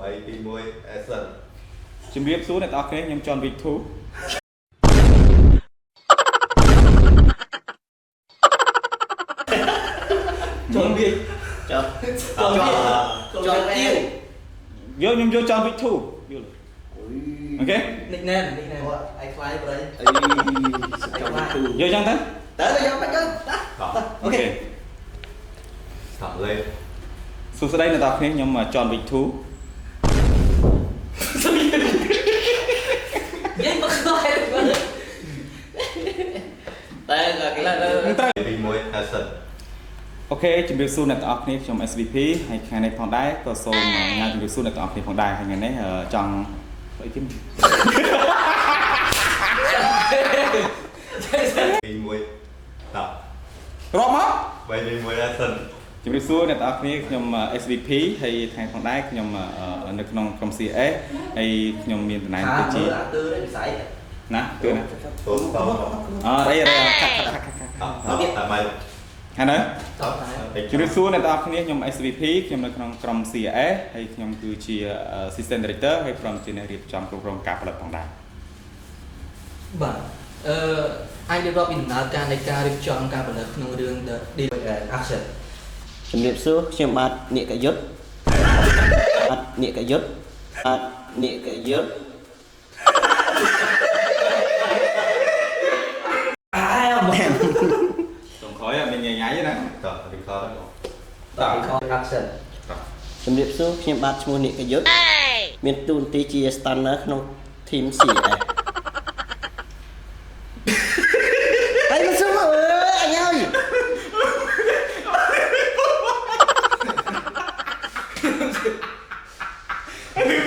3 2 1 action ជំរាបសួរអ្នកនរគ្នាខ្ញុំចនវិធូចូលវាចូលចូលទៀវយកខ្ញុំយកចនវិធូយល់អូខេ និចណែអីខ្លាយប្រៃអីយកចឹងទៅតើយកបាច់ទៅអូខេ tập lên សួស្តីអ្នកនរគ្នាខ្ញុំចនវិធូនិយាយមកខ្លាយតែគេឡាទៅ 3 2 1 action អូខេជំរាបសួរអ្នកនរគ្នាខ្ញុំ SVP ហើយថ្ងៃនេះផងដែរក៏សូមញ៉ាំជំរាបសួរអ្នកនរគ្នាផងដែរហើយថ្ងៃនេះចង់អីគេ 2 1 tập រាប់មក 3 2 1 action ជំរាបសួរអ្នកនរគ្នាខ្ញុំ SVP ហើយថ្ងៃផងដែរខ្ញុំនៅក្នុងក្រុម CS ហើយខ្ញុំមានតំណែងទៅជាណាគឺណា Tốt អីកាត់ tập mày ហើយនៅជំរាបសួរអ្នកនរគ្នាខ្ញុំ SVP ខ្ញុំនៅក្នុងក្រុម CS ហើយខ្ញុំគឺជា Assistant Director ហើយព្រមជាអ្នករៀបចំគ្រប់គ្រងការផលិតផងដែរបាទអាចរៀបរាប់ពីដំណើរការនៃការរៀបចំការផលិតក្នុងរឿង The Action ជំរាបសួរខ្ញុំបាទនិកយុទ្ធបាទនិកយុទ្ធបាទនិកយុទ្ធសូមក្រោយមានញ៉ៃៗណា tập record តើ Action ជំរាបសួរខ្ញុំបាទឈ្មោះនិកយុទ្ធមានតួនាទីជា Stunner ក្នុង Team CS ហើយមកសុំអើយអញហើយ អ